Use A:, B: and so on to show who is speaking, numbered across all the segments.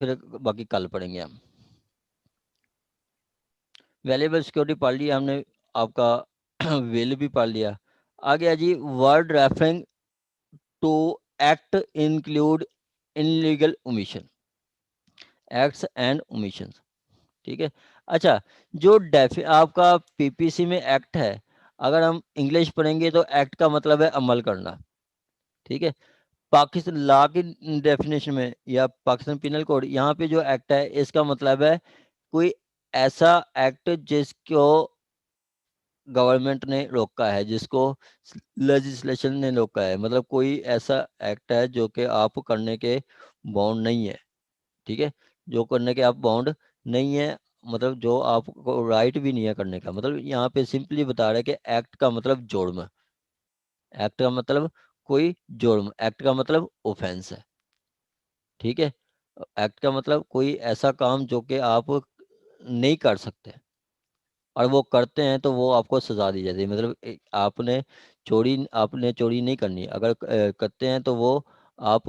A: फिर बाकी कल पढ़ेंगे हम। वैल्यूएबल सिक्योरिटी पढ़ लिया हमने, आपका विल भी पढ़ लिया। आ गया जी word referring to act include illegal omission, acts and omission. ठीक है। अच्छा, जो आपका पीपीसी में एक्ट है, अगर हम इंग्लिश पढ़ेंगे तो एक्ट का मतलब है अमल करना। ठीक है। पाकिस्तान लॉ की डेफिनेशन में या पाकिस्तान पिनल कोड, यहाँ पे जो एक्ट है इसका मतलब है कोई ऐसा एक्ट जिसको गवर्नमेंट ने रोका है, जिसको लेजिस्लेशन ने रोका है, मतलब कोई ऐसा एक्ट है जो कि आप करने के बाउंड नहीं है। ठीक है। जो करने के आप बाउंड नहीं है, मतलब जो आपको राइट भी नहीं है करने का। मतलब यहाँ पे सिंपली बता रहे हैं कि एक्ट का मतलब जुर्म, एक्ट का मतलब कोई जुर्म, एक्ट का मतलब ऑफेंस है। ठीक है। एक्ट का मतलब कोई ऐसा काम जो कि आप नहीं कर सकते, और वो करते हैं तो वो आपको सजा दी जाती है। मतलब आपने चोरी नहीं करनी, अगर करते हैं तो वो आप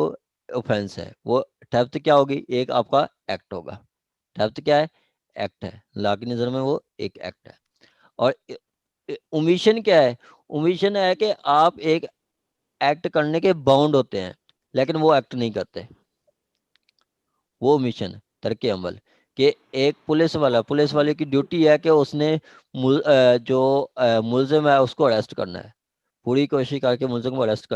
A: ऑफेंस है। वो थेफ्ट क्या होगी, एक आपका एक्ट होगा। थेफ्ट क्या है, एक्ट है, लॉ की नज़र में वो एक एक्ट है। और ओमिशन क्या है, ओमिशन है कि आप एक एक्ट करने के बाउंड होते हैं लेकिन वो एक्ट नहीं करते, वो मिशन तर्क अमल। कि एक पुलिस वाले की ड्यूटी है कि उसने जो मुलजिम है उसको अरेस्ट करना है, पूरी कोशिश करके मुलजिम को अरेस्ट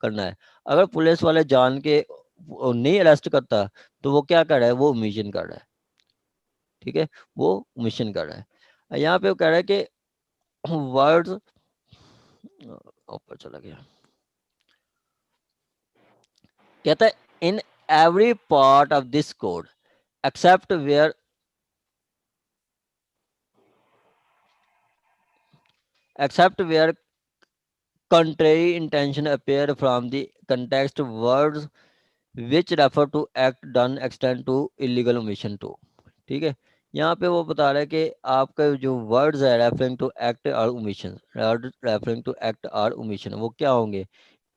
A: करना है। अगर पुलिस वाले जान के वो नहीं अरेस्ट करता तो वो क्या कर रहा है, वो मिशन कर रहा है। ठीक है, वो मिशन कर रहा है। यहाँ पे वो कह रहा है कि वर्ड्स, ऊपर चला गया, कहता है in every part of this code except where except where contrary intention appear from the context, words which refer to act done extend to illegal omission too। ठीक है। यहाँ पे वो बता रहा है कि आपका जो वर्ड्स है रेफरिंग टू एक्ट और ओमिशन, रेफरिंग टू एक्ट और ओमिशन, वो क्या होंगे।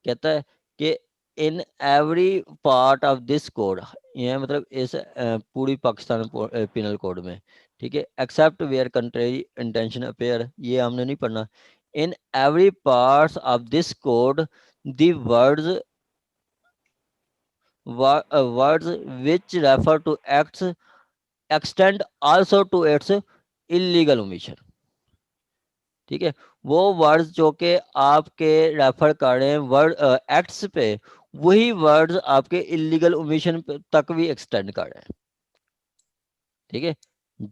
A: कहता है कि इन every part of this code, यह मतलब इस पूरी पाकिस्तान पिनल कोड में। ठीक है। Except where contrary intention appear, ये हमने नहीं पढ़ना। In every part of this code the words which refer to acts extend also to its illegal omission. ठीक है। वो वर्ड्स जो कि आपके रेफर कर रहे हैं वर्ड एक्ट्स पे, वही वर्ड्स आपके इलीगल ओमिशन तक भी एक्सटेंड कर रहे हैं। ठीक है।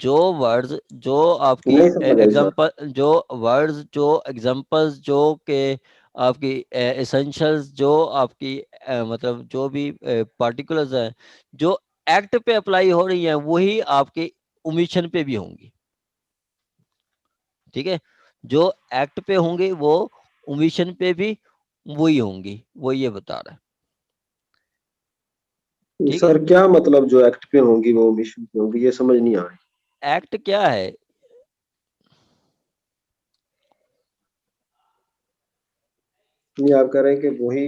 A: जो वर्ड्स जो आपकी
B: नहीं समझ आई सर।
A: एग्जांपल, जो वर्ड्स जो एग्जांपल्स जो के आपकी एसेंशियल्स, जो आपकी मतलब जो भी पार्टिकुलर्स हैं जो एक्ट पे अप्लाई हो रही हैं, वही आपके ओमिशन पे भी होंगी। ठीक है। जो एक्ट पे होंगे वो ओमिशन पे भी वही होंगी, वो ये बता रहा है। ठीक है।
B: सर क्या मतलब जो एक्ट पे होंगी वो मिशन पे होंगी, ये समझ नहीं आ रही।
A: एक्ट क्या है,
B: नहीं, आप कह रहे हैं कि वही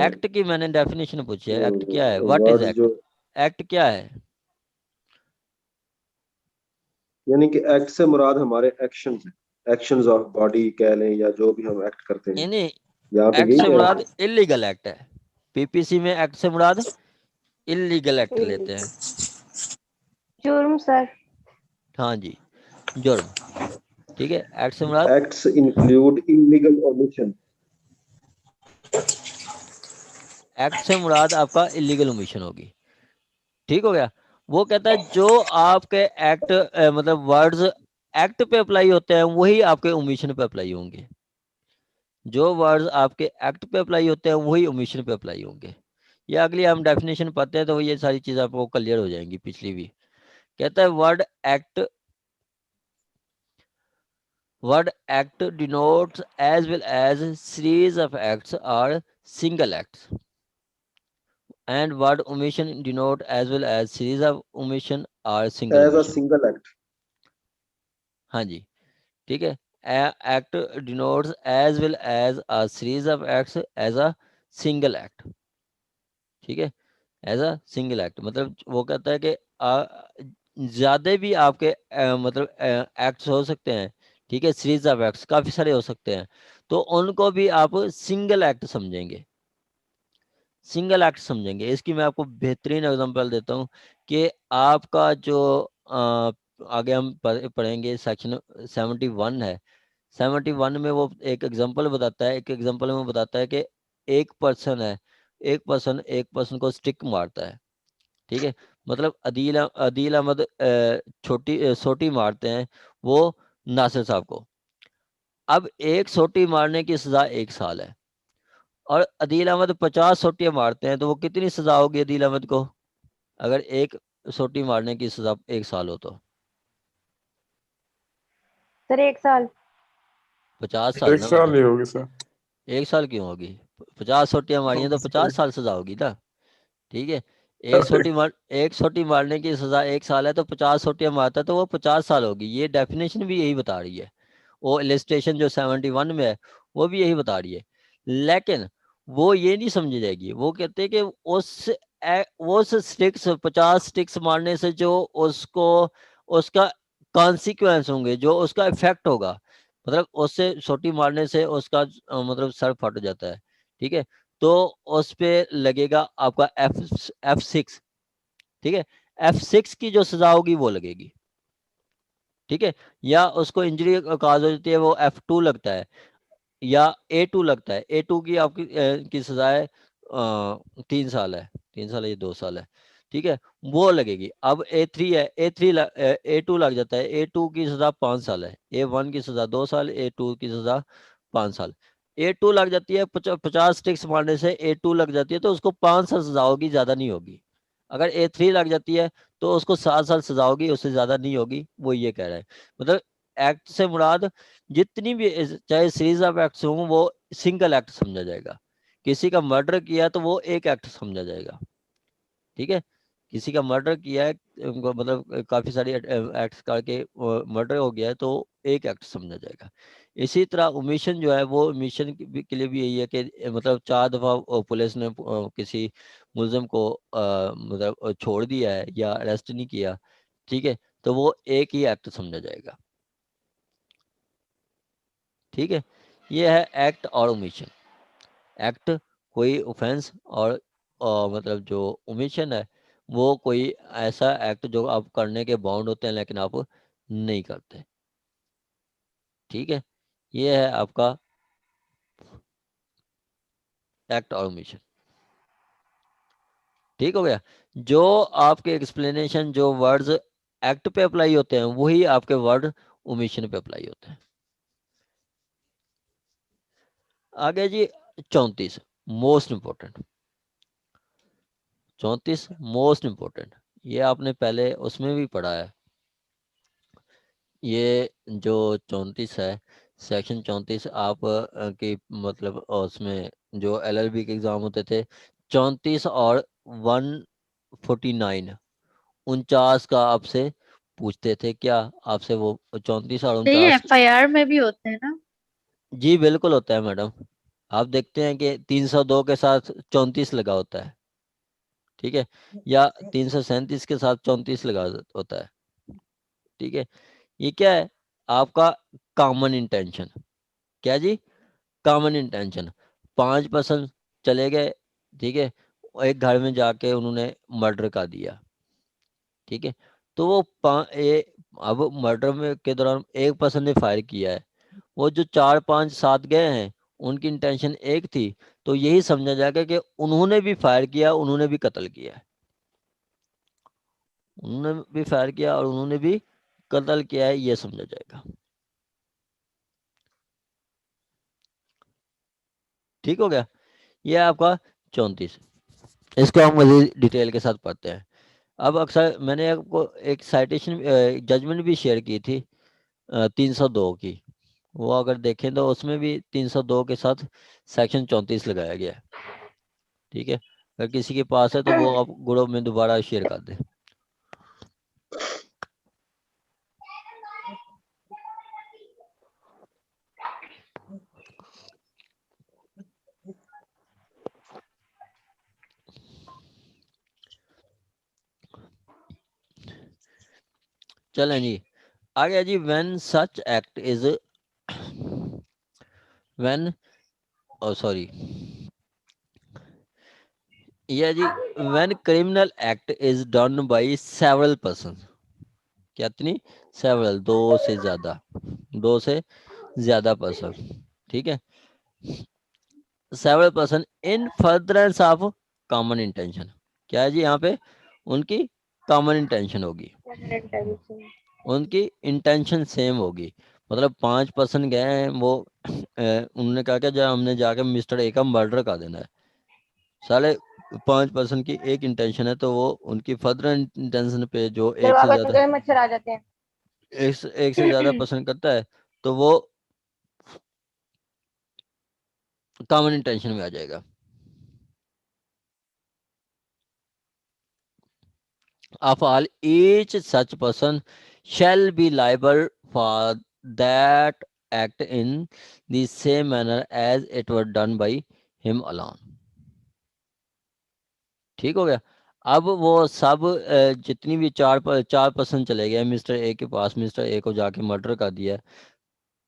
A: एक्ट की मैंने डेफिनेशन पूछी है, एक्ट क्या है, व्हाट इज
B: वर्ड्स
A: एक्ट।
B: जो,
A: एक्ट क्या है।
B: यानी कि एक्ट से मुराद हमारे एक्शन है, एक्शंस ऑफ बॉडी कह लें या जो भी हम एक्ट करते हैं,
A: यानी
B: यहाँ पे
A: एक्ट
B: यही
A: से
B: कह
A: मुराद
B: रहे
A: इलीगल एक्ट है। पीपीसी में एक्ट से मुराद इलीगल एक्ट लेते हैं।
C: जुर्म सर।
A: हाँ जी, जुर्म। ठीक है, एक्ट से मुराद,
B: हैं। Acts include illegal omission.
A: Act से मुराद आपका इलीगल ओमिशन होगी। ठीक हो गया। वो कहता है जो आपके एक्ट मतलब वर्ड्स एक्ट पे अप्लाई होते हैं वही आपके ओमिशन पे अप्लाई होंगे। जो वर्ड्स आपके एक्ट पे अप्लाई होते हैं वही ओमिशन पे अप्लाई होंगे। ये अगली हम डेफिनेशन पढ़ते हैं तो ये सारी चीज़ आपको क्लियर हो जाएंगी, पिछली भी। कहता है word act denotes as well as series of acts और single acts, and word omission denote as well as series of omission और single
B: as a
A: omission.
B: Single act.
A: हाँ जी। ठीक है। Act denotes as well as a series of acts as a single act. ठीक है। As a single act. मतलब वो कहता है कि ज्यादा भी आपके मतलब एक्ट्स हो सकते हैं, ठीक है, सीरीज ऑफ एक्ट्स काफी सारे हो सकते हैं, तो उनको भी आप सिंगल एक्ट समझेंगे, सिंगल एक्ट समझेंगे। इसकी मैं आपको बेहतरीन एग्जांपल देता हूँ कि आपका जो आगे हम पढ़ेंगे सेक्शन 71 है, 71 में वो एक एग्जांपल बताता है, एक एग्जांपल में बताता है कि एक पर्सन है, एक पर्सन को स्टिक मारता है, ठीक है, मतलब अदील अहमद छोटी सोटी मारते हैं वो नासिर साहब को। अब एक सोटी मारने की सजा 1 साल है और अदील अहमद 50 सोटियां मारते हैं, तो वो कितनी सजा होगी अदील अहमद को, अगर एक सोटी मारने की सजा 1 साल हो तो?
C: सर 1 साल।
A: 50 साल
D: एक
A: ना
D: साल
A: बेटा,
D: ही होगी सर।
A: 1 साल क्यों होगी? 50 सोटियां मारी हैं तो 50 साल सजा होगी ना, ठीक है। एक सोटी मारने की सजा 1 साल है, तो 50 सोटियां मारता है तो वो 50 साल होगी। ये डेफिनेशन भी यही बता रही है, वो इलिस्ट्रेशन जो 71 में है वो भी यही बता रही है। लेकिन वो ये नहीं समझी जाएगी, वो कहते हैं कि उस स्टिक्स 50 स्टिक्स मारने से जो उसको उसका कॉन्सिक्वेंस होंगे, जो उसका इफेक्ट होगा, मतलब उससे सोटी मारने से उसका मतलब सर फट जाता है, ठीक है, तो उस पे लगेगा आपका F6, ठीक है, F6 की जो सजा होगी वो लगेगी, ठीक है। या उसको इंजरी काज हो जाती है, वो F2 लगता है या A2 लगता है। A2 की आपकी की सजा है 3 साल है, 3 साल है, ये 2 साल है, ठीक है, वो लगेगी। अब A3 है, A2 लग जाता है, A2 की सजा 5 साल है, A1 की सजा 2 साल, A2 की सजा 5 साल। A2 लग जाती है 50 स्टिक्स मारने से A2 लग जाती है, तो उसको 5 साल सजा होगी, ज्यादा नहीं होगी। अगर A3 लग जाती है तो उसको 7 साल सजा होगी, उससे ज्यादा नहीं होगी, वो ये कह रहा है। मतलब एक्ट से मुराद जितनी भी चाहे सीरीज ऑफ एक्ट्स हों, वो सिंगल एक्ट समझा जाएगा। किसी का मर्डर किया तो वो एक एक्ट समझा जाएगा, ठीक है। किसी का मर्डर किया है, उनको मतलब काफी सारी एक्ट्स करके मर्डर हो गया है, तो एक एक्ट समझा जाएगा। इसी तरह ओमिशन जो है, वो ओमिशन के लिए भी यही है कि मतलब 4 दफा पुलिस ने किसी मुलजिम को मतलब छोड़ दिया है या अरेस्ट नहीं किया, ठीक है, तो वो एक ही एक्ट समझा जाएगा, ठीक है। ये है एक्ट और ओमिशन। एक्ट कोई ऑफेंस और मतलब जो ओमिशन है वो कोई ऐसा एक्ट जो आप करने के बाउंड होते हैं लेकिन आप नहीं करते, ठीक है। ये है आपका एक्ट और ओमिशन, ठीक हो गया। जो आपके एक्सप्लेनेशन जो वर्ड्स एक्ट पे अप्लाई होते हैं वही आपके वर्ड ओमिशन पे अप्लाई होते हैं। आगे जी 34 मोस्ट इंपॉर्टेंट, 34 मोस्ट इंपॉर्टेंट, ये आपने पहले उसमें भी पढ़ा है। ये जो 34 है, सेक्शन 34, आप की मतलब उसमें जो LLB के एग्जाम होते थे, 34 और 149, 49 का आपसे पूछते थे क्या? आपसे वो 34 और
E: नहीं,
A: 49,
E: FIR में भी होते हैं ना।
A: जी बिल्कुल होता है मैडम। आप देखते हैं कि 302 के साथ 34 लगा होता है, ठीक है, या 337 के साथ 34 लगा होता है, ठीक है। ये क्या है? आपका कॉमन इंटेंशन, क्या जी? Common intention. 5 पर्सन चले गए, ठीक है, एक घर में जाके उन्होंने मर्डर कर दिया, ठीक है, तो वो अब मर्डर में के दौरान एक पर्सन ने फायर किया है, वो जो 4 5 साथ गए हैं उनकी इंटेंशन एक थी, तो यही समझा जाएगा कि उन्होंने भी फायर किया, उन्होंने भी कत्ल किया है, उन्होंने भी फायर किया और उन्होंने भी कत्ल किया है, ये समझा जाएगा, ठीक हो गया। ये है आपका 34। इसको हम मजीद डिटेल के साथ पढ़ते हैं। अब अक्सर मैंने आपको एक साइटेशन जजमेंट भी शेयर की थी 302 की, वो अगर देखें तो उसमें भी 302 के साथ सेक्शन 34 लगाया गया है, ठीक है। अगर किसी के पास है तो वो आप ग्रुप में दोबारा शेयर कर दें। चलें जी, आ गया जी, when such act is when sorry ये जी, when criminal act is done by several person, कितनी, सेवरल, दो से ज्यादा पर्सन, ठीक है, several person in furtherance of common intention, क्या है जी यहाँ पे, उनकी कॉमन इंटेंशन होगी, उनकी इंटेंशन सेम होगी, मतलब 5 पर्सन गए हैं, वो उन्होंने कहा कि जब हमने जाके मिस्टर ए का मर्डर कर देना है, साले 5 पर्सन की एक इंटेंशन है, तो वो उनकी फर्दर इंटेंशन पे जो एक से ज्यादा,
C: दरवाजा मच्छर आ जाते हैं।
A: एक से ज्यादा पर्सन करता है, तो वो कॉमन इंटेंशन में आ जाएगा। Of all, each such person shall be liable for that act in the same manner as it was done by him alone। ठीक हो गया। अब वो सब जितनी भी चार पर्सन चले गए मिस्टर ए के पास, मिस्टर ए को जाके मर्डर कर दिया,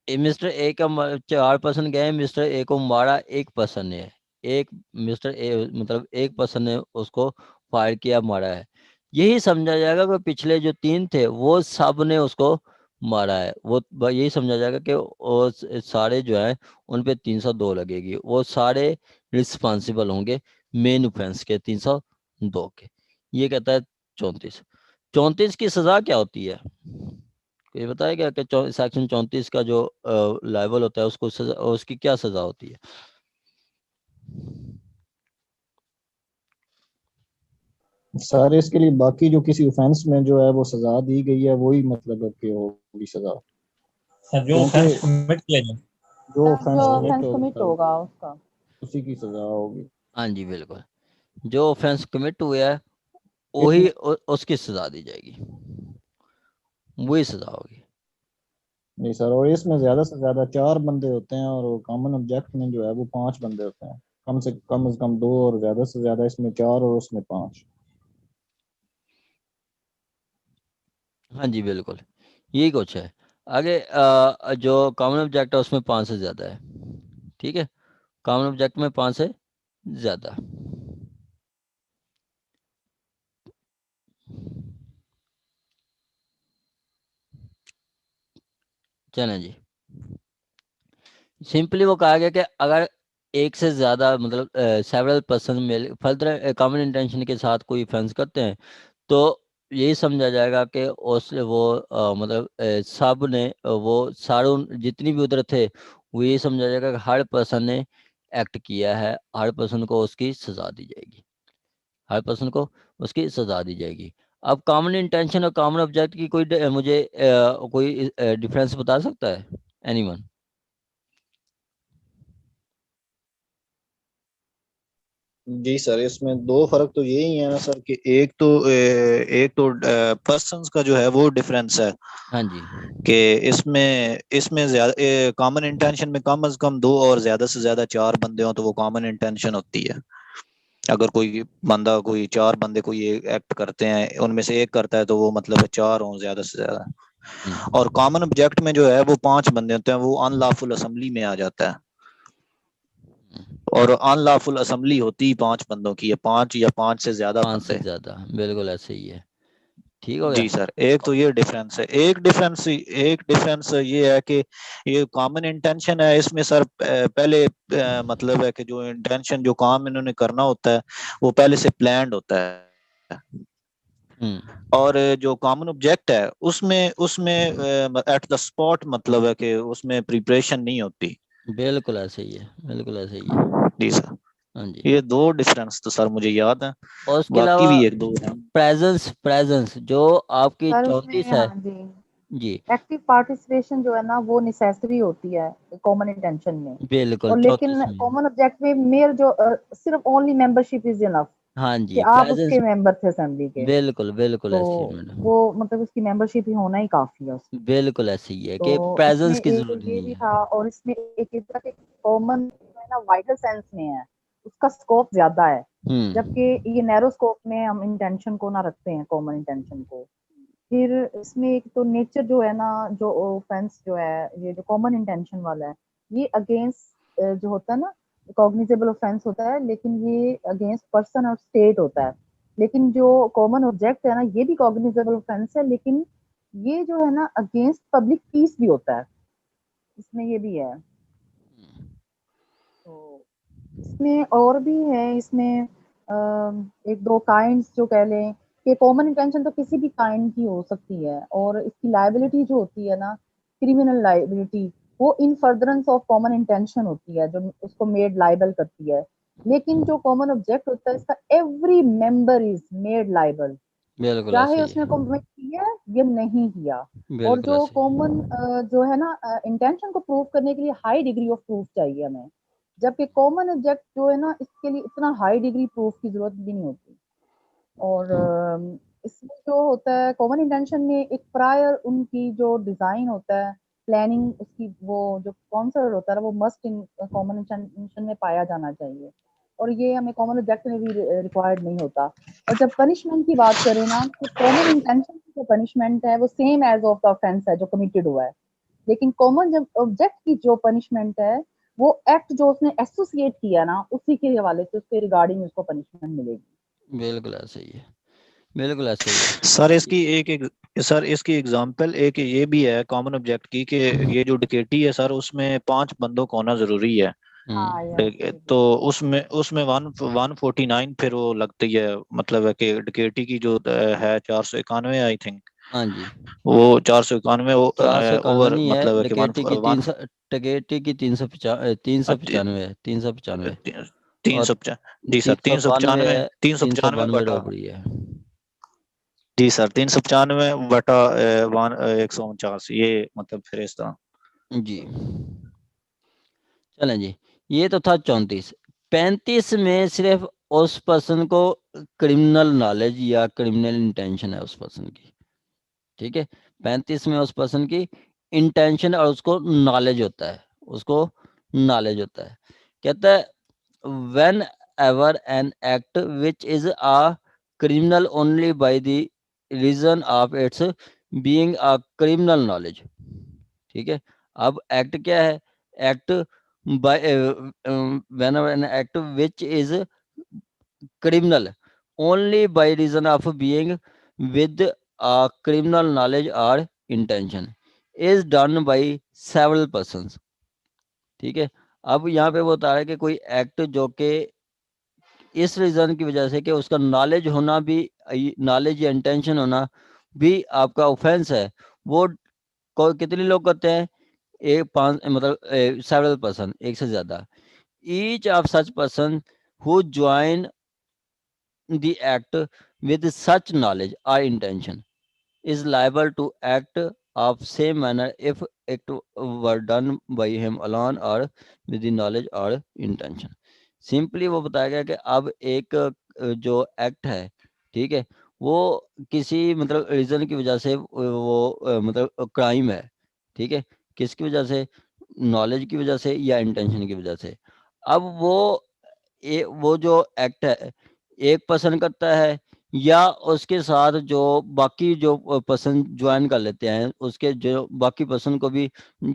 A: मिस्टर ए का 4 पर्सन गए, मिस्टर ए को मारा एक पर्सन ने, एक मिस्टर ए मतलब एक पर्सन ने उसको फायर किया, मारा है, यही समझा जाएगा कि पिछले जो 3 थे वो सब ने उसको मारा है, वो यही समझा जाएगा कि वो सारे जो है उन पे 302 लगेगी, वो सारे रिस्पॉन्सिबल होंगे मेन ऑफेंस के 302 के। ये कहता है 34 की सजा क्या होती है, ये बताया क्या कि सेक्शन 34 का जो लायबल होता है उसको सजा, उसकी क्या सजा होती है।
D: सर इसके लिए बाकी जो किसी ऑफेंस में जो है वो सजा दी गई है वही मतलब कि होगी सजा,
E: सर जो
D: क्योंकि
E: ऑफेंस कमिट किया जाए,
D: जो ऑफेंस
C: कमिट होगा उसका
D: उसी की सजा होगी।
A: हाँ जी बिल्कुल, जो ऑफेंस कमिट हुआ है वही उसकी सजा दी जाएगी, वही सजा होगी।
D: नहीं सर, और इसमें ज्यादा से ज्यादा 4 बंदे होते हैं और कॉमन ऑब्जेक्ट में जो है वो 5 बंदे होते हैं, कम से कम 2 और ज्यादा से ज्यादा इसमें 4 और उसमें 5।
A: हाँ जी बिल्कुल, यही कुछ है। आगे जो कॉमन ऑब्जेक्ट है उसमें 5 से ज्यादा है, ठीक है, कॉमन ऑब्जेक्ट में 5 से ज्यादा। चलें जी, सिंपली वो कहा गया कि अगर एक से ज्यादा मतलब सेवरल पर्सन मिल फर्दर कॉमन इंटेंशन के साथ कोई ऑफेंस करते हैं, तो यही समझा जाएगा कि उस वो मतलब सब ने वो सारों जितनी भी उधर थे, वो ये समझा जाएगा कि हर पर्सन ने एक्ट किया है, हर पर्सन को उसकी सजा दी जाएगी, हर पर्सन को उसकी सजा दी जाएगी। अब कॉमन इंटेंशन और कॉमन ऑब्जेक्ट की कोई मुझे कोई डिफरेंस बता सकता है एनीवन?
D: जी सर, इसमें 2 फर्क तो यही है ना सर कि एक तो पर्सन्स का जो है वो डिफरेंस है
A: हाँ जी
D: कि इसमें इसमें ज्यादा कॉमन इंटेंशन में कम से कम 2 और ज्यादा से ज्यादा 4 बंदे हो तो वो कॉमन इंटेंशन होती है। अगर कोई 4 बंदे कोई एक्ट करते हैं उनमें से एक करता है तो वो मतलब 4 हो ज्यादा से ज्यादा। और कॉमन ऑब्जेक्ट में जो है वो 5 बंदे होते हैं, वो अनलॉफुल असेंबली में आ जाता है, और अनलॉफुल असेंबली होती ही 5 बंदों की है, 5 या 5 से ज्यादा
A: 5 से
D: बंदे।
A: ज्यादा, बिल्कुल ऐसे ही है। ठीक हो गया।
D: जी सर, एक तो ये डिफरेंस है। एक डिफरेंस ये है कि ये कॉमन इंटेंशन है, इसमें सर पहले मतलब है कि जो इंटेंशन जो काम इन्होंने करना होता है वो पहले से प्लान्ड होता है, और जो कॉमन ऑब्जेक्ट है उसमें उसमें एट द स्पॉट मतलब है कि उसमें प्रिपरेशन नहीं होती।
A: बिल्कुल ऐसे ही है, बिल्कुल ऐसे ही है।
D: जी सर,
A: हाँ जी,
D: ये 2 डिफरेंस तो सर मुझे याद है,
A: और उसके
D: बाकी
A: अलावा
D: भी 1-2 हैं।
A: प्रेजेंस जो आपकी
C: सर
A: 34
C: उसमें
A: है
C: हाँ जी,
A: जी,
C: एक्टिव पार्टिसिपेशन जो है ना वो नेसेसरी होती है कॉमन इंटेंशन में।
A: बिल्कुल
C: और
A: 34
C: लेकिन
A: में,
C: कॉमन ऑब्जेक्ट में मेयर जो सिर्फ ओनली मेंबरशिप इज इनफ
A: हाँ
C: कि
A: जी
C: आप
A: प्रेजेंस,
C: उसके मेंबर थे असेंबली के,
A: बिल्कुल बिल्कुल
C: तो
A: ऐसे ही है मैडम,
C: वो मतलब उसकी मेंबरशिप ही होना ही काफी है उसमें।
A: बिल्कुल ऐसे ही है कि
C: तो इसमें
A: प्रेजेंस की
C: एक
A: जरूरत
C: ये
A: नहीं
C: भी
A: है।
C: था, और इसमें एक इस तरह के कॉमन है ना वाइडर सेंस में है, उसका स्कोप ज्यादा है, जबकि ये नैरो स्कोप में हम इंटेंशन को ना रखते हैं कॉमन इंटेंशन को। फिर इसमें एक तो नेचर जो है ना, जो ऑफेंस जो है, ये जो कॉमन इंटेंशन वाला है, ये अगेंस्ट जो होता है ना, कॉग्निजेबल ऑफेंस होता है, लेकिन ये अगेंस्ट पर्सन और स्टेट होता है। लेकिन जो कॉमन ऑब्जेक्ट है ना, ये भी कॉग्निजेबल ऑफेंस है, लेकिन ये जो है ना अगेंस्ट पब्लिक पीस भी होता है, इसमें ये भी है। तो इसमें और भी है, इसमें एक दो काइंड्स जो कह लें कि कॉमन इंटेंशन तो किसी भी काइंड की हो सकती है, और इसकी लाइबिलिटी जो होती है ना, क्रिमिनल लाइबिलिटी, वो इन फर्दरेंस ऑफ कॉमन इंटेंशन होती है, जो उसको मेड लाइबल करती है। लेकिन जो कॉमन ऑब्जेक्ट होता है इसका, every member is made liable,
A: बिल्कुल
C: चाहे
A: ऐसे ही
C: उसने
A: है,
C: कमिट किया या नहीं किया। और
A: बिल्कुल
C: जो
A: ऐसे ही
C: कॉमन जो है ना, इंटेंशन को प्रूव करने के लिए हाई डिग्री ऑफ प्रूफ चाहिए हमें, जबकि कॉमन ऑब्जेक्ट जो है ना, इसके लिए इतना हाई डिग्री प्रूफ की जरूरत भी नहीं होती। और इसमें जो होता है कॉमन इंटेंशन में, एक प्रायर उनकी जो डिजाइन होता है, प्लानिंग उसकी, वो जो कॉन्सर्ट होता है ना, वो मस्ट इन कॉमन इंटेंशन में पाया जाना चाहिए, और ये हमें कॉमन ऑब्जेक्ट में भी रिक्वायर्ड नहीं होता। और जब पनिशमेंट की बात करें ना, तो कॉमन इंटेंशन की जो पनिशमेंट है वो same as of the offence है जो कमिटेड हुआ है, लेकिन कॉमन जब ऑब्जेक्ट की जो पनिशमेंट है, वो एक्ट जो उसने एसोसिएट किया ना, उसी के हवाले से उसके रिगार्डिंग उसको पनिशमेंट मिलेगी।
A: बिल्कुल ऐसे ही है, बिल्कुल ऐसे ही है।
D: सर इसकी सर इसकी एग्जांपल एक ये भी है कॉमन ऑब्जेक्ट की कि ये जो डकैती है सर, उसमें 5 बंदों को होना जरूरी है।
C: हाँ
A: हम्म,
C: यस, ये भी
D: तो
C: है।
D: उसमें उसमें 149 फिर वो लगती है, मतलब है कि डकैती की जो है 491 आई थिंक,
A: हाँ जी,
D: वो 491
A: चार सौ इक्यानवे
D: ओवर
A: नहीं है,
D: मतलब है कि वन
A: डकैती की
D: वन
A: 300, डकैती की 395 है, 395,
D: 300।
A: और
D: जी सर,
A: 392 है,
D: 395
A: 392
D: बटा,
A: रॉबरी है।
D: जी सर 395 बटा 149, ये मतलब फिर इस तरह।
A: जी, चलें जी, ये तो था 34। 35 में सिर्फ उस पर्सन को क्रिमिनल नॉलेज या क्रिमिनल इंटेंशन है उस पर्सन की, ठीक है। 35 में उस पर्सन की इंटेंशन और उसको नॉलेज होता है, उसको नॉलेज होता है। कहता है whenever an act which is a criminal only by the reason of its being a criminal knowledge, ठीक है। अब एक्ट क्या है? Act by whenever an act which is criminal only by reason of being with a criminal knowledge or intention is done by several persons, ठीक है। अब यहाँ पे वो बता रहा है कि कोई एक्ट जो कि इस रीजन की वजह से कि उसका नॉलेज होना भी, नॉलेज या इंटेंशन होना भी आपका ऑफेंस है, वो कितने लोग करते हैं? एक पांच, मतलब सेवरल पर्सन, एक से ज्यादा। Each of such person who join the act with such knowledge or intention is liable to act of same manner if it were done by him alone or with the knowledge or intention। Simply वो बताया गया कि अब एक जो act है, ठीक है, वो किसी मतलब रीजन की वजह से वो मतलब क्राइम है, ठीक है। किसकी वजह से? नॉलेज की वजह से या इंटेंशन की वजह से। अब वो जो एक्ट है एक पर्सन करता है, या उसके साथ जो बाकी जो पर्सन ज्वाइन कर लेते हैं, उसके जो बाकी पर्सन को भी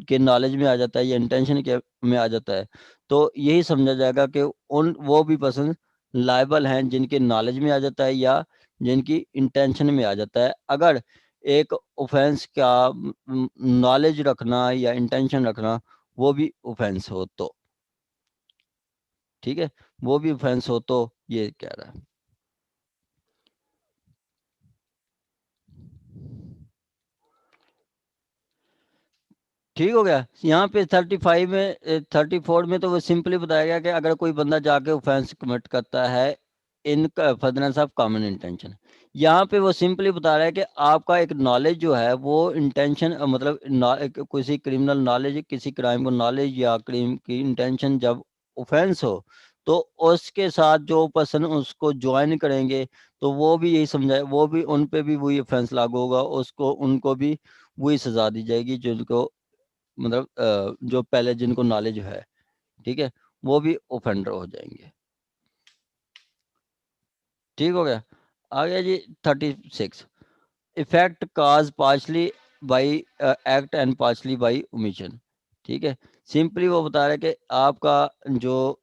A: के नॉलेज में आ जाता है या इंटेंशन के में आ जाता है, तो यही समझा जाएगा कि उन वो भी पर्सन लायबल हैं जिनके नॉलेज में आ जाता है या जिनकी इंटेंशन में आ जाता है, अगर एक ऑफेंस का नॉलेज रखना या इंटेंशन रखना वो भी ऑफेंस हो तो, ठीक है, वो भी ऑफेंस हो तो, ये कह रहा है। ठीक हो गया। यहाँ पे 35 में 34 में तो वो सिंपली बताया गया कि अगर कोई बंदा जाके ऑफेंस कमिट करता है इन फर्दरेंस ऑफ कॉमन इंटेंशन, यहाँ पे वो सिंपली बता रहा है कि आपका एक नॉलेज जो है वो इंटेंशन, मतलब किसी क्रिमिनल नॉलेज, किसी क्राइम को नॉलेज या क्राइम की इंटेंशन जब ऑफेंस हो, तो उसके साथ जो पर्सन उसको ज्वाइन करेंगे तो वो भी यही समझाए, वो भी उन पे भी वही ऑफेंस लागू होगा, उसको उनको भी वही सजा दी जाएगी जिनको मतलब जो पहले जिनको नॉलेज है, ठीक है, वो भी ओफेंडर हो जाएंगे। ठीक हो गया। आ गया जी 36। Effect cause partially by act and partially by omission. ठीक है, सिंपली वो बता रहे कि आपका जो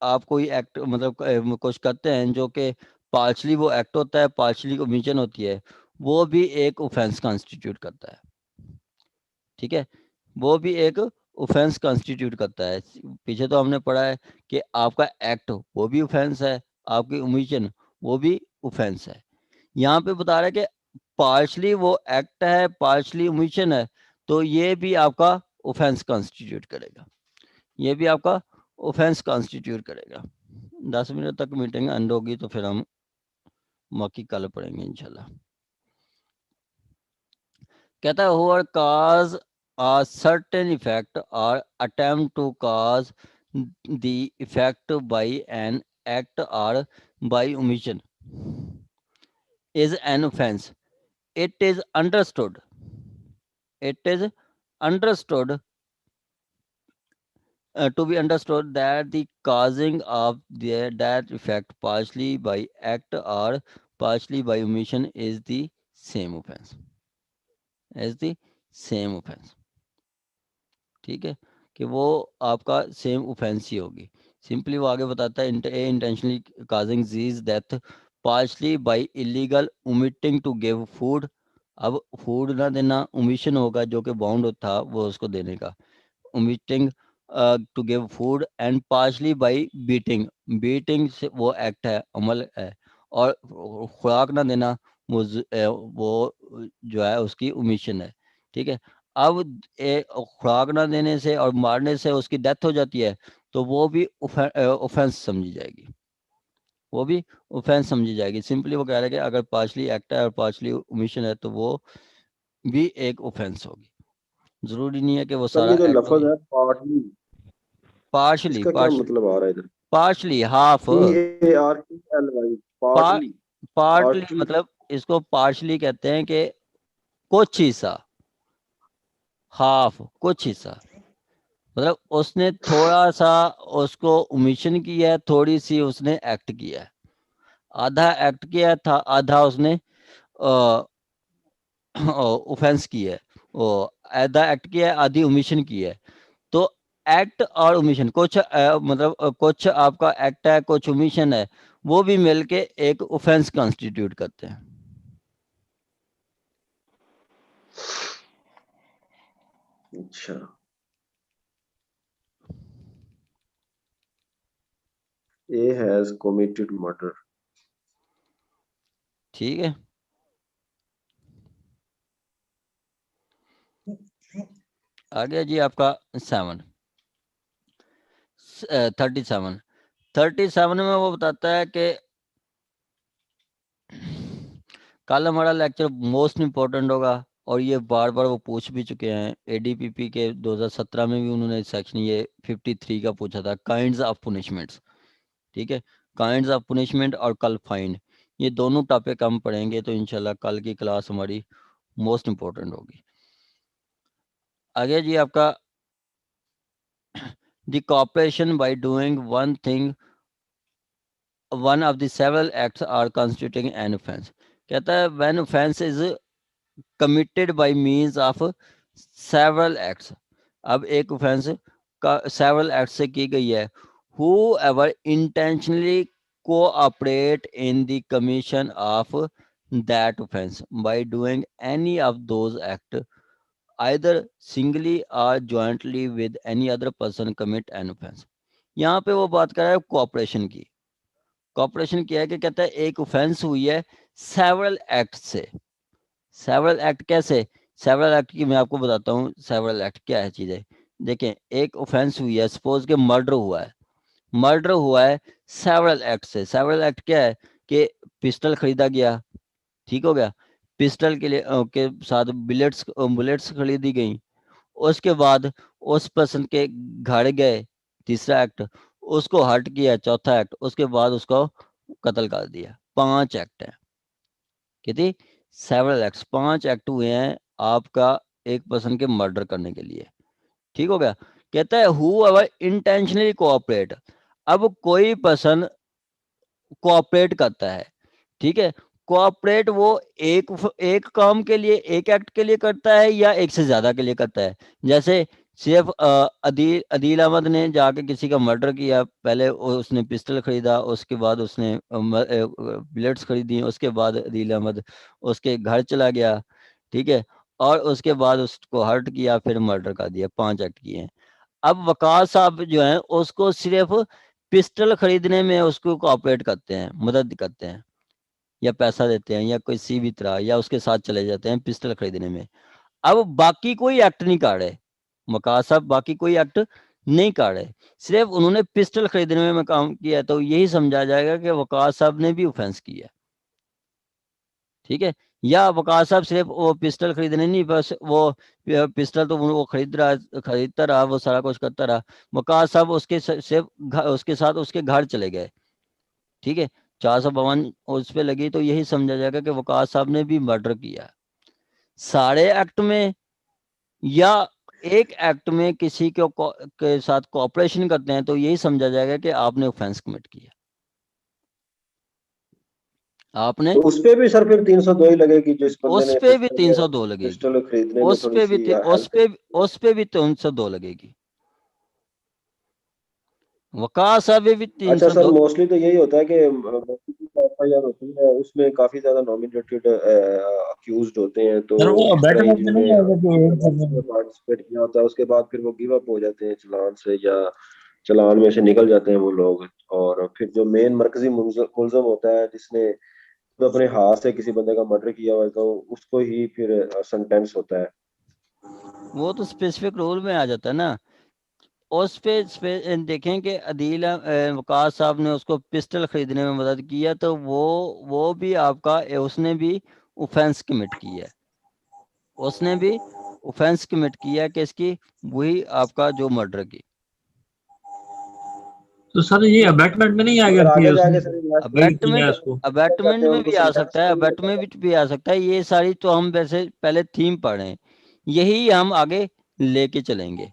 A: आप कोई एक्ट मतलब कुछ करते हैं जो कि पार्शली वो एक्ट होता है, पार्शली ओमिशन होती है, वो भी एक ऑफेंस कॉन्स्टिट्यूट करता है। ठीक है, वो भी एक ऑफेंस कॉन्स्टिट्यूट करता है। पीछे तो हमने पढ़ा है कि आपका एक्ट वो भी ऑफेंस है, आपकी ओमिशन वो भी ऑफेंस है। यहाँ पे बता रहा है कि पार्शली वो एक्ट है, पार्शली ओमिशन है, तो ये भी आपका ऑफेंस कॉन्स्टिट्यूट करेगा, ये भी आपका ऑफेंस कॉन्स्टिट्यूट करेगा। 10 मिनट तक मीटिंग एंड होगी तो फिर हम बाकी कल पढ़ेंगे इंशाल्लाह। कहता है हुआ काज a certain effect or attempt to cause the effect by an act or by omission is an offense. It is understood to be understood that the causing of that effect partially by act or partially by omission is the same offense, ठीक है, कि वो आपका same offence ही होगी। Simply वो आगे बताता है intentionally causing disease death partially by illegal omitting to give food. अब फूड ना देना ओमिशन होगा, जो कि बाउंड था वो उसको देने का, omitting to give food, and partially by beating से वो एक्ट है, अमल है, और खुराक ना देना वो वो जो है उसकी ओमिशन है। ठीक है, अब खुराक ना देने से और मारने से उसकी डेथ हो जाती है तो वो भी ऑफेंस समझी जाएगी, वो भी ऑफेंस समझी जाएगी। सिंपली वो कह रहे हैं कि अगर पार्शली एक्ट है और पार्शली ओमिशन है तो वो भी एक ऑफेंस होगी। जरूरी नहीं है कि वो
B: सर
A: सारा
B: ये जो
A: एक्ट
B: लफ्ज
A: होगी।
B: है पार्टली,
A: पार्शली
B: इसका क्या मतलब आ रहा है इधर?
A: Partially half,
B: PARTLY, partly,
A: partly
B: partly.
A: मतलब इसको पार्शली कहते हैं कि कुछ हिस्सा, हाफ कुछ हिस्सा, मतलब उसने थोड़ा सा उसको ओमिशन किया है, थोड़ी सी उसने एक्ट किया है, आधा एक्ट किया था, आधा उसने ऑफेंस किया है, वो आधा एक्ट किया है, आधी ओमिशन की है। तो एक्ट और ओमिशन कुछ कुछ आपका एक्ट है, कुछ ओमिशन है, वो भी मिलके एक ऑफेंस कॉन्स्टिट्यूट करते हैं।
B: अच्छा, A has committed murder.
A: ठीक है, आ गया जी आपका 37 में वो बताता है कि कल हमारा लेक्चर मोस्ट इम्पोर्टेंट होगा, और ये बार बार वो पूछ भी चुके हैं। एडीपीपी के 2017 में भी उन्होंने सेक्शन ये 53 का पूछा था, काइंड्स ऑफ पुनिशमेंट्स। ठीक है, काइंड्स ऑफ पुनिशमेंट और कल फाइन, ये दोनों टॉपिक हम पढ़ेंगे, तो इंशाल्लाह कल की क्लास हमारी मोस्ट इम्पोर्टेंट होगी। आगे जी आपका the cooperation by doing one thing one of the several acts are constituting an offense। कहता है when offense is committed by means of several acts। अब एक offense का several acts से की गई है, whoever intentionally cooperate in the commission of that offense by doing any of those acts either singly or jointly with any other person commit an offense। यहाँ पे वो बात कर रहा है कोऑपरेशन की। कॉपरेशन किया है कि कहता है एक ऑफेंस हुई है सेवरल एक्ट से। सेवरल एक्ट कैसे? सेवरल एक्ट की मैं आपको बताता हूँ सेवरल एक्ट क्या है चीजें। देखें, एक ऑफेंस हुई है, सपोज के मर्डर हुआ है, मर्डर हुआ है सेवरल एक्ट से। सेवरल एक्ट क्या है कि पिस्टल खरीदा गया, ठीक हो गया, पिस्टल के लिए के साथ बुलेट्स खरीदी गई, उसके बाद उस पर्सन के घर गए, तीसरा एक्ट, उसको हर्ट किया, चौथा एक्ट, उसके बाद उसको कत्ल कर दिया। 5 एक्ट है, कितनी? सेवरल एक्ट, 5 एक्ट हुए हैं आपका एक पर्सन के मर्डर करने के लिए, ठीक हो गया। कहता है हु एवर इंटेंशनली कोऑपरेट। अब कोई पर्सन कोऑपरेट करता है, ठीक है, कोऑपरेट वो एक काम के लिए, एक एक्ट के लिए करता है या एक से ज्यादा के लिए करता है। जैसे सिर्फ अदील अहमद ने जाके किसी का मर्डर किया, पहले उसने पिस्टल खरीदा, उसके बाद उसने बुलेट्स खरीदी, उसके बाद अदील अहमद उसके घर चला गया, ठीक है, और उसके बाद उसको हर्ट किया, फिर मर्डर कर दिया, 5 एक्ट किए हैं। अब वकार साहब जो है उसको सिर्फ पिस्टल खरीदने में उसको कोऑपरेट करते हैं, मदद करते हैं, या पैसा देते हैं, या कोई सी भी तरह, या उसके साथ चले जाते हैं पिस्टल खरीदने में। अब बाकी कोई एक्ट नहीं कर रहे, वकार साहब बाकी कोई एक्ट नहीं कर रहे, सिर्फ उन्होंने पिस्टल खरीदने में काम किया, तो यही समझा जाएगा कि वकार साहब ने भी ऑफेंस किया, ठीक है। या वकार साहब सिर्फ वो पिस्टल खरीदने नहीं, बस वो पिस्टल तो वो खरीदता रहा, वो सारा कुछ करता रहा, वकार साहब उसके सिर्फ उसके साथ उसके घर चले गए, ठीक है, 452 उस पे लगी, तो यही समझा जाएगा कि वकार साहब ने भी मर्डर किया। सारे एक्ट में या एक एक्ट में किसी के साथ कोऑपरेशन करते हैं, तो यही समझा जाएगा कि आपने ऑफेंस कमिट किया, आपने।
B: तो उस पे भी सर फिर 302 ही लगेगी, जिस बंदे
A: उस
B: ने
A: पे भी 302 लगेगी,
B: पिस्टल खरीदने में
A: उस
B: थोड़ी
A: पे भी
B: सी हेल्प।
A: उस पे भी 302 लगेगी, वकार साहब पे भी
B: अच्छा सर,
A: 302।
B: मोस्टली तो यही होता है कि एफआईआर होती है, उसमें काफी ज्यादा नॉमिनेटेड अक्यूज्ड होते हैं, तो
E: सर वो
B: इस तरह ही
E: अबैटमेंट में
B: जिन्होंने
E: नहीं आएगा जो एड करने में।
B: पार्टिसिपेट किया होता है, उसके बाद फिर वो गिव अप हो जाते हैं चालान से, या चालान में से निकल जाते हैं वो लोग। और फिर जो मेन मरकजी मुलजम होता है, जिसने तो अपने हाथ से किसी बंदे का मर्डर किया हुआ है, तो उसको ही फिर सेंटेंस होता है।
A: वो तो स्पेसिफिक रूल में आ जाता है ना। उस पे देखें कि वकार साहब ने उसको पिस्टल खरीदने में मदद किया, तो वो भी आपका उसने भी ऑफेंस कमिट किया है, उसने भी ऑफेंस कमिट किया कि इसकी वही आपका जो मर्डर की।
E: तो सर ये अबैटमेंट में नहीं आएगा
B: मगर
E: कि
B: आगे
E: उसने
B: जाके सर
E: एड किया है उसको।
B: जाते
A: अबैटमेंट
B: हैं,
A: में
B: उनको
A: भी आ
B: सेंटेंस
A: सकता है,
B: नहीं
A: अबैटमेंट
B: मिलता।
A: में भी आ सकता है, ये सारी तो हम वैसे पहले थीम पढ़ रहे हैं, यही हम आगे लेके चलेंगे,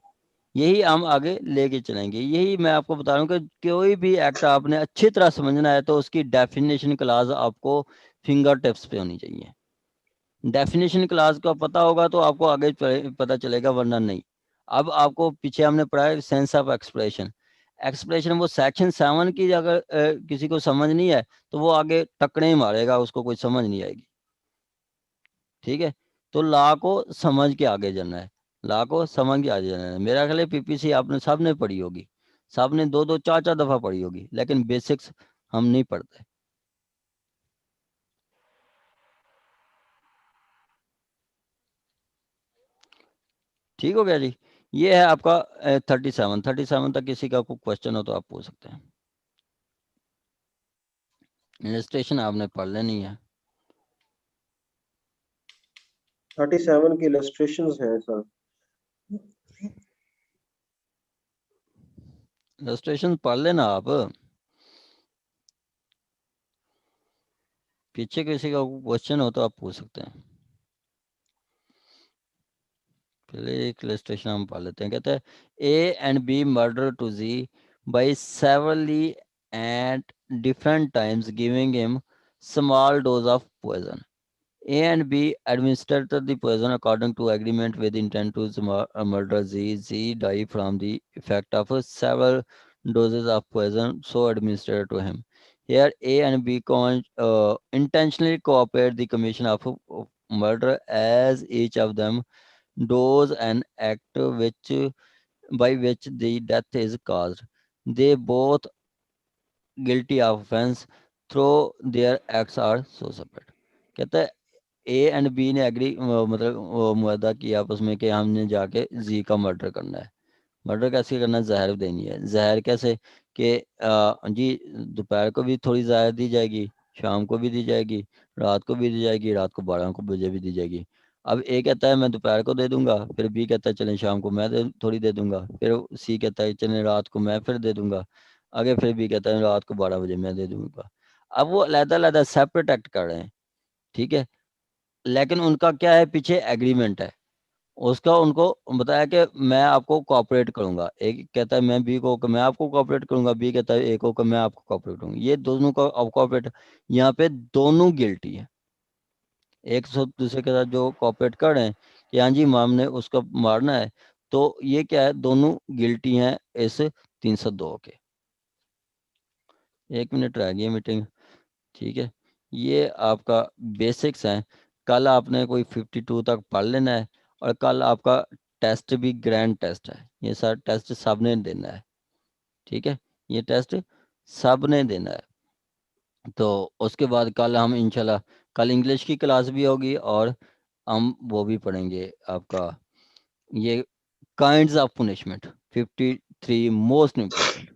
A: यही हम आगे लेके चलेंगे। यही मैं आपको बता रहा हूँ कि कोई भी एक्ट आपने अच्छी तरह समझना है, तो उसकी डेफिनेशन क्लास आपको फिंगर टिप्स पे होनी चाहिए। डेफिनेशन क्लास का पता होगा तो आपको आगे पता चलेगा, वरना नहीं। अब आपको पीछे हमने पढ़ा है सेंस ऑफ एक्सप्रेशन। एक्सप्रेशन वो सेक्शन 7 की अगर किसी को समझ नहीं है, तो वो आगे टकरे ही मारेगा, उसको कोई समझ नहीं आएगी, ठीक है। तो लॉ को समझ के आगे जाना है, लॉ को समझ के आगे जाना है। मेरा ख्याल है पीपीसी आपने सब ने पढ़ी होगी, सब ने 2-2 4-4 दफा पढ़ी होगी, लेकिन बेसिक्स हम नहीं पढ़ते। ठीक हो गया जी। ये है आपका 37 तक किसी का कोई क्वेश्चन हो तो आप पूछ सकते हैं। इलस्ट्रेशन आपने पढ़ लेनी है।
B: 37 की इलस्ट्रेशंस हैं सर।
A: इलस्ट्रेशन पढ़ लेना आप, पीछे किसी का क्वेश्चन हो तो आप पूछ सकते हैं। पहले एक इलस्ट्रेशन हम पढ़ लेते हैं। कहते हैं A and B murder to Z by severally at different times giving him small dose of poison. A and B administered the poison according to agreement with intent to murder Z. Z died from the effect of several doses of poison so administered to him. Here, A and B intentionally cooperate the commission of murder, as each of them does an act by which the death is caused. They both guilty of offense, though their acts are so separate. कहता है ए and B ने agree मतलब मुआदा किया आपस में कि हमने जाके जी का मर्डर करना है। मर्डर कैसे करना है? जहर देनी है। जहर कैसे कि जी दोपहर को भी थोड़ी जहर दी जाएगी, शाम को भी दी जाएगी, रात को भी दी जाएगी, रात को 12 को बजे भी दी जाएगी। अब ए कहता है मैं दोपहर को दे दूंगा, फिर बी कहता है चलें शाम को मैं थोड़ी दे दूंगा, फिर सी कहता है चलें रात को मैं फिर दे दूंगा, आगे फिर बी कहता है रात को 12 बजे मैं दे दूंगा। अब वो अलग-अलग सेपरेट एक्ट कर रहे हैं, ठीक है, लेकिन उनका क्या है, पीछे एग्रीमेंट है। उसका उनको बताया कि मैं आपको कोऑपरेट करूंगा, एक कहता है मैं बी को कि मैं आपको कोऑपरेट करूंगा, बी कहता है ए को कि मैं आपको कोऑपरेट करूंगा, ये दोनों का कोऑपरेट, यहाँ पे दोनों गिल्टी है, एक दूसरे के साथ जो कोऑपरेट कर रहे हैं कि हाँ जी माम ने उसको मारना है, तो ये क्या है, दोनों गिल्टी हैं इस 302 के। 1 मिनट रह गई मीटिंग, ठीक है। ये आपका बेसिक्स हैं, कल आपने कोई 52 तक पढ़ लेना है, और कल आपका टेस्ट भी ग्रैंड टेस्ट है, ये सर टेस्ट सबने देना है, ठीक है, ये टेस्ट सबने देना है। तो उसके बाद कल हम इंशाल्लाह, कल इंग्लिश की क्लास भी होगी, और हम वो भी पढ़ेंगे आपका ये kinds of punishment 53 most important.